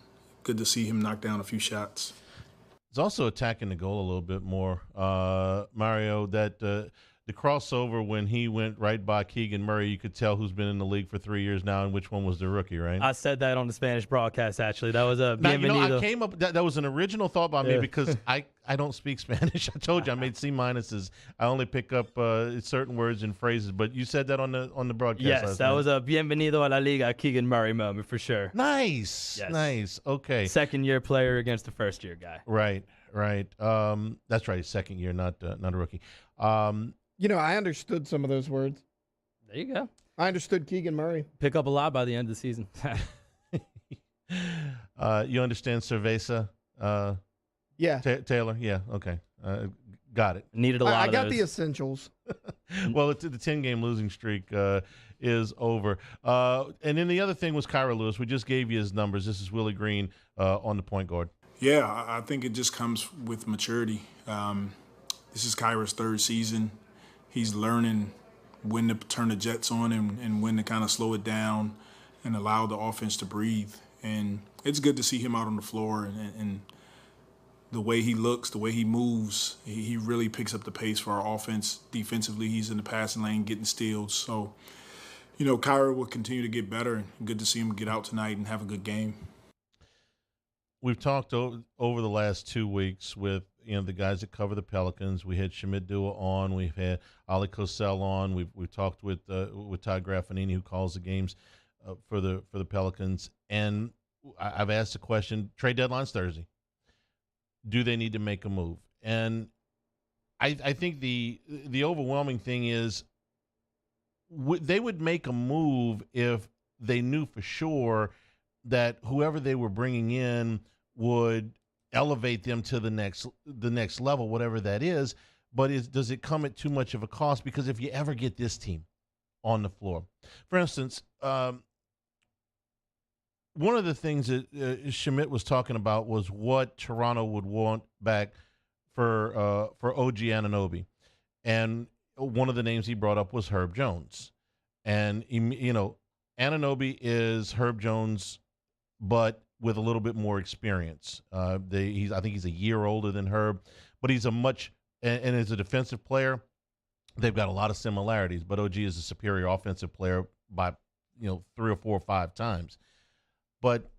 Good to see him knock down a few shots. He's also attacking the goal a little bit more, Mario, that the crossover when he went right by Keegan Murray, you could tell who's been in the league for 3 years now and which one was the rookie, right? I said that on the Spanish broadcast, actually. That was a bienvenido. I came up, that was an original thought by me because I don't speak Spanish. I told you I made C-minuses. I only pick up certain words and phrases, but you said that on the broadcast. Yes, that was a bienvenido a la Liga Keegan Murray moment for sure. Nice. Yes. Nice. Okay. Second-year player against the first-year guy. Right. That's right. Second year, not a rookie. I understood some of those words. There you go. I understood Keegan Murray. Pick up a lot by the end of the season. You understand cerveza? Yeah. Taylor? Yeah, okay. Got it. Needed a lot of those. I got the essentials. Well, the 10-game losing streak is over. And then the other thing was Kira Lewis. We just gave you his numbers. This is Willie Green on the point guard. Yeah, I think it just comes with maturity. this is Kyra's third season. He's learning when to turn the jets on and when to kind of slow it down and allow the offense to breathe. And it's good to see him out on the floor and the way he looks, the way he moves, he really picks up the pace for our offense. Defensively, he's in the passing lane getting steals. So, Kyra will continue to get better. Good to see him get out tonight and have a good game. We've talked over the last 2 weeks with the guys that cover the Pelicans. We had Shamit Dua on. We've had Ali Kosel on. We've talked with Todd Graffinini, who calls the games for the Pelicans. And I've asked the question: trade deadline's Thursday. Do they need to make a move? And I think the overwhelming thing is they would make a move if they knew for sure that whoever they were bringing in would elevate them to the next level, whatever that is. But does it come at too much of a cost? Because if you ever get this team on the floor, for instance, one of the things that Shamit was talking about was what Toronto would want back for OG Anunoby, and one of the names he brought up was Herb Jones, and Anunoby is Herb Jones, but with a little bit more experience. I think he's a year older than Herb, but he's and as a defensive player, they've got a lot of similarities. But OG is a superior offensive player by 3 or 4 or 5 times. But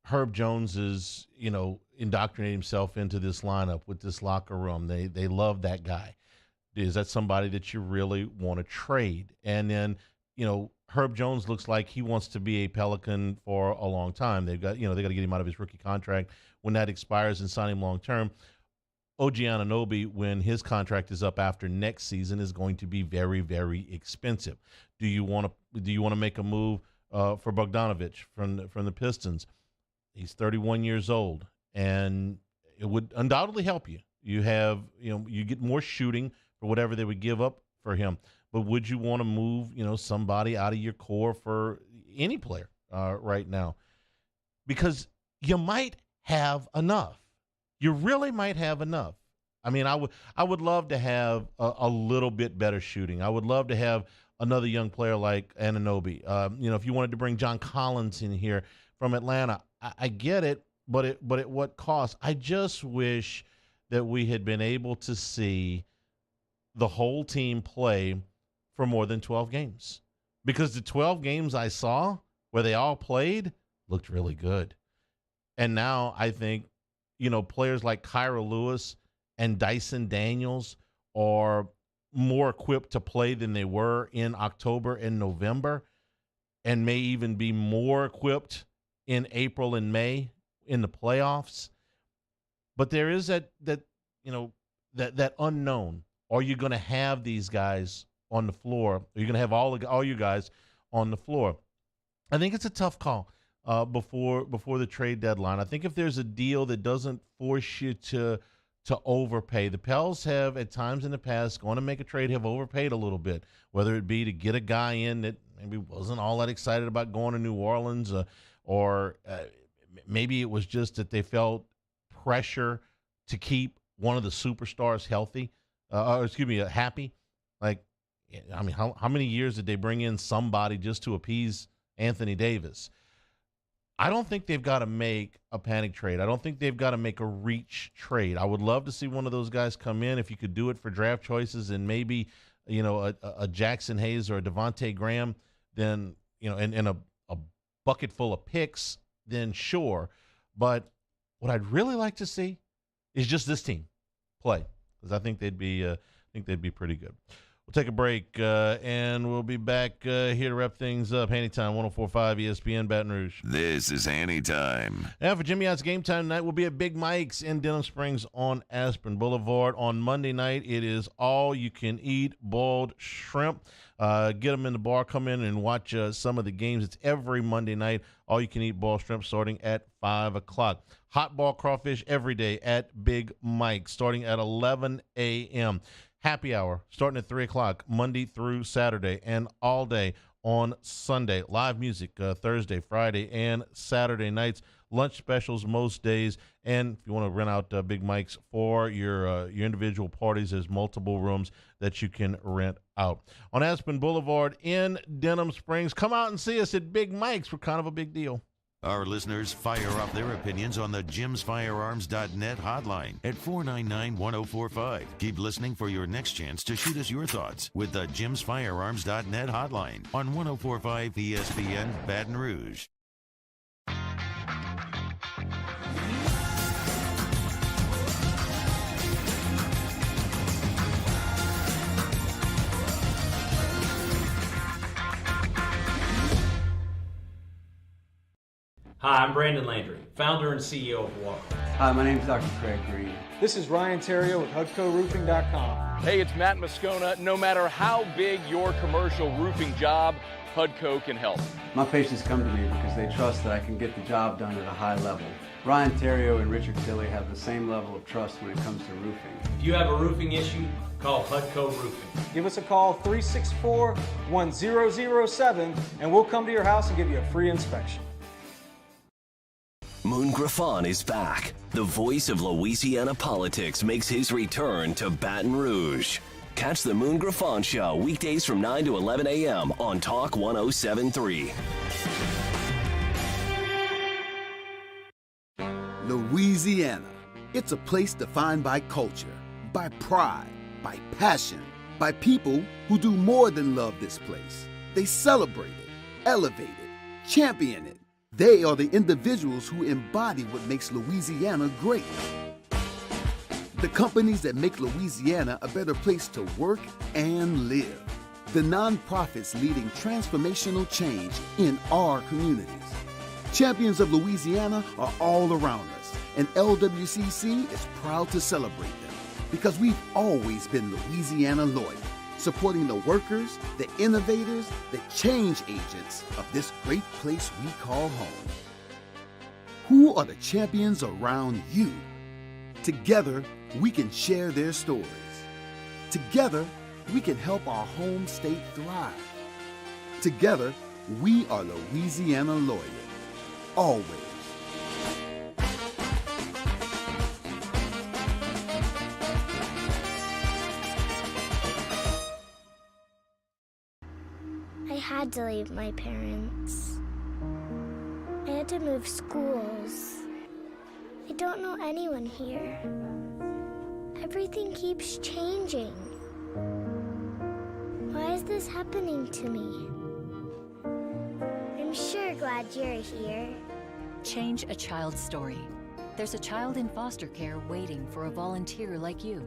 Herb Jones is indoctrinating himself into this lineup with this locker room. They love that guy. Is that somebody that you really want to trade? And then Herb Jones looks like he wants to be a Pelican for a long time. They got to get him out of his rookie contract when that expires and sign him long term. OG Anunoby, when his contract is up after next season, is going to be very, very expensive. Do you want to make a move for Bogdanovich from the Pistons? He's 31 years old, and it would undoubtedly help you. You get more shooting for whatever they would give up for him. But would you want to move, somebody out of your core for any player right now? Because you might have enough. You really might have enough. I mean, I would love to have a little bit better shooting. I would love to have another young player like Anunoby. If you wanted to bring John Collins in here from Atlanta, I get it, but at what cost? I just wish that we had been able to see the whole team play for more than 12 games, because the 12 games I saw where they all played looked really good. And now I think, players like Kyra Lewis and Dyson Daniels are more equipped to play than they were in October and November, and may even be more equipped in April and May in the playoffs. But there is that unknown. Are you going to have these guys on the floor? Are you going to have all you guys on the floor? I think it's a tough call before the trade deadline. I think if there's a deal that doesn't force you to overpay, the Pels have at times in the past going to make a trade, have overpaid a little bit, whether it be to get a guy in that maybe wasn't all that excited about going to New Orleans, or maybe it was just that they felt pressure to keep one of the superstars healthy. Happy. Like, I mean, how many years did they bring in somebody just to appease Anthony Davis? I don't think they've got to make a panic trade. I don't think they've got to make a reach trade. I would love to see one of those guys come in. If you could do it for draft choices and maybe, a Jackson Hayes or a Devontae Graham, then, and a bucket full of picks, then sure. But what I'd really like to see is just this team play, because I think they'd be pretty good. We'll take a break, and we'll be back here to wrap things up. Hanny Time, 104.5 ESPN Baton Rouge. This is Hanny Time. And for Jimmy Ott's Game Time tonight, we'll be at Big Mike's in Denham Springs on Aspen Boulevard. On Monday night, it is all-you-can-eat boiled shrimp. Get them in the bar. Come in and watch some of the games. It's every Monday night, all-you-can-eat boiled shrimp starting at 5 o'clock. Hot ball crawfish every day at Big Mike's starting at 11 a.m. Happy hour starting at 3 o'clock Monday through Saturday and all day on Sunday. Live music Thursday, Friday, and Saturday nights. lunch specials most days. And if you want to rent out Big Mike's for your individual parties, there's multiple rooms that you can rent out. On Aspen Boulevard in Denham Springs, come out and see us at Big Mike's. We're kind of a big deal. Our listeners fire off their opinions on the jimsfirearms.net hotline at 499-1045. Keep listening for your next chance to shoot us your thoughts with the jimsfirearms.net hotline on 1045 ESPN Baton Rouge. Hi, I'm Brandon Landry, founder and CEO of Walker. Hi, my name is Dr. Craig Green. This is Ryan Terrio with HUDCORoofing.com. Hey, it's Matt Moscona. No matter how big your commercial roofing job, HUDCO can help. My patients come to me because they trust that I can get the job done at a high level. Ryan Terrio and Richard Tilley have the same level of trust when it comes to roofing. If you have a roofing issue, call HUDCO Roofing. Give us a call, 364-1007, and we'll come to your house and give you a free inspection. Moon Griffon is back. The voice of Louisiana politics makes his return to Baton Rouge. Catch the Moon Griffon Show weekdays from 9 to 11 a.m. on Talk 107.3. Louisiana. It's a place defined by culture, by pride, by passion, by people who do more than love this place. They celebrate it, elevate it, champion it. They are the individuals who embody what makes Louisiana great. The companies that make Louisiana a better place to work and live. The nonprofits leading transformational change in our communities. Champions of Louisiana are all around us, and LWCC is proud to celebrate them because we've always been Louisiana loyal, supporting the workers, the innovators, the change agents of this great place we call home. Who are the champions around you? Together, we can share their stories. Together, we can help our home state thrive. Together, we are Louisiana loyal. Always. I had to leave my parents. I had to move schools. I don't know anyone here. Everything keeps changing. Why is this happening to me? I'm sure glad you're here. Change a child's story. There's a child in foster care waiting for a volunteer like you.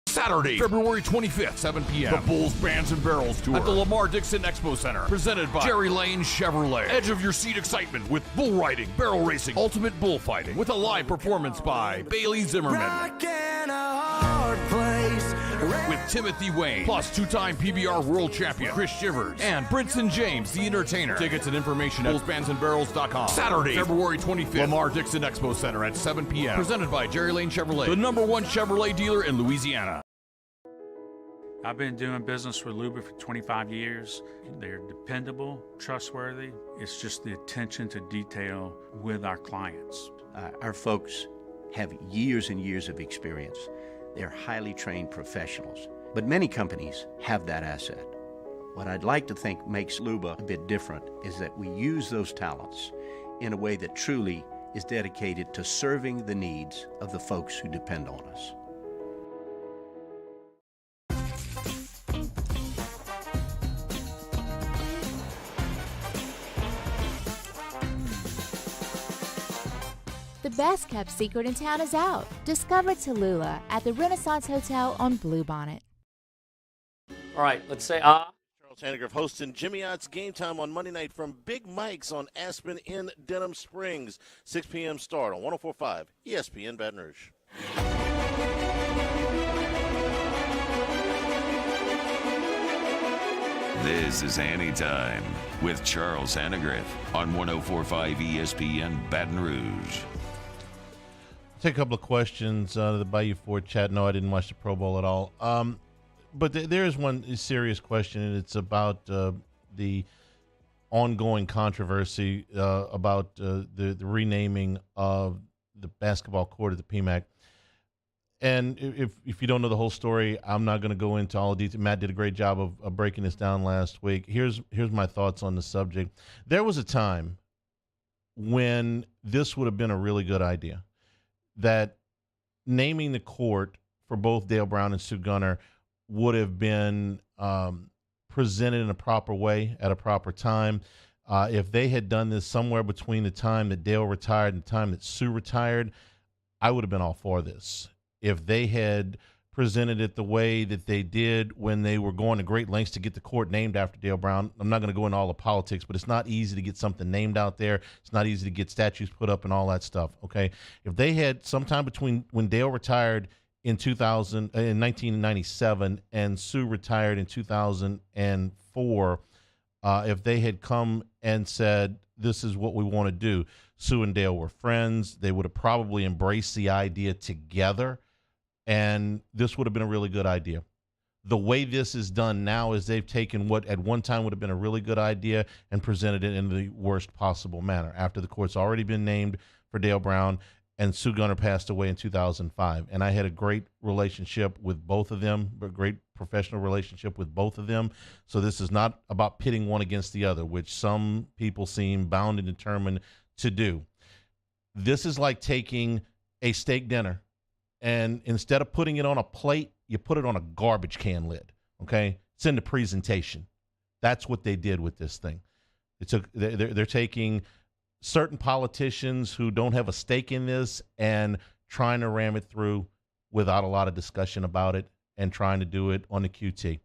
Saturday, February 25th, 7 p.m. The Bulls Bands and Barrels Tour at the Lamar Dixon Expo Center. Presented by Jerry Lane Chevrolet. Edge of your seat excitement with bull riding, barrel racing, ultimate bullfighting with a live performance by Bailey Zimmerman. With Timothy Wayne, plus two-time PBR world champion Chris Shivers, and Brinson James, the entertainer. Tickets and information at bullsbandsandbarrels.com. Saturday, February 25th, Lamar Dixon Expo Center at 7 p.m. Presented by Jerry Lane Chevrolet, the #1 Chevrolet dealer in Louisiana. I've been doing business with Luba for 25 years. They're dependable, trustworthy. It's just the attention to detail with our clients. Our folks have years and years of experience. They're highly trained professionals, but many companies have that asset. What I'd like to think makes Luba a bit different is that we use those talents in a way that truly is dedicated to serving the needs of the folks who depend on us. The best kept secret in town is out. Discover Tallulah at the Renaissance Hotel on Bluebonnet. All right, let's say Charles Hannigrove hosting Jimmy Ott's Game Time on Monday night from Big Mike's on Aspen in Denham Springs. 6 p.m. start on 104.5 ESPN Baton Rouge. This is Hanny Time with Charles Hannigrove on 104.5 ESPN Baton Rouge. Take a couple of questions to the Bayou Ford chat. No, I didn't watch the Pro Bowl at all. But there is one serious question, and it's about the ongoing controversy about the renaming of the basketball court at the PMAC. And if you don't know the whole story, I'm not going to go into all the details. Matt did a great job of breaking this down last week. Here's my thoughts on the subject. There was a time when this would have been a really good idea, that naming the court for both Dale Brown and Sue Gunner would have been presented in a proper way at a proper time. If they had done this somewhere between the time that Dale retired and the time that Sue retired, I would have been all for this. If they had presented it the way that they did when they were going to great lengths to get the court named after Dale Brown, I'm not going to go into all the politics, but it's not easy to get something named out there. It's not easy to get statues put up and all that stuff, okay? If they had sometime between when Dale retired in 1997 and Sue retired in 2004, if they had come and said, this is what we want to do. Sue and Dale were friends. They would have probably embraced the idea together, and this would have been a really good idea. The way this is done now is they've taken what at one time would have been a really good idea and presented it in the worst possible manner after the court's already been named for Dale Brown and Sue Gunner passed away in 2005. And I had a great relationship with both of them, a great professional relationship with both of them. So this is not about pitting one against the other, which some people seem bound and determined to do. This is like taking a steak dinner, and instead of putting it on a plate, you put it on a garbage can lid, okay? It's in the presentation. That's what they did with this thing. They're taking certain politicians who don't have a stake in this and trying to ram it through without a lot of discussion about it and trying to do it on the QT.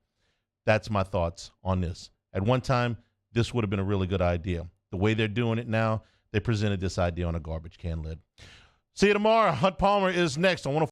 That's my thoughts on this. At one time, this would have been a really good idea. The way they're doing it now, they presented this idea on a garbage can lid. See you tomorrow. Hunt Palmer is next on 104.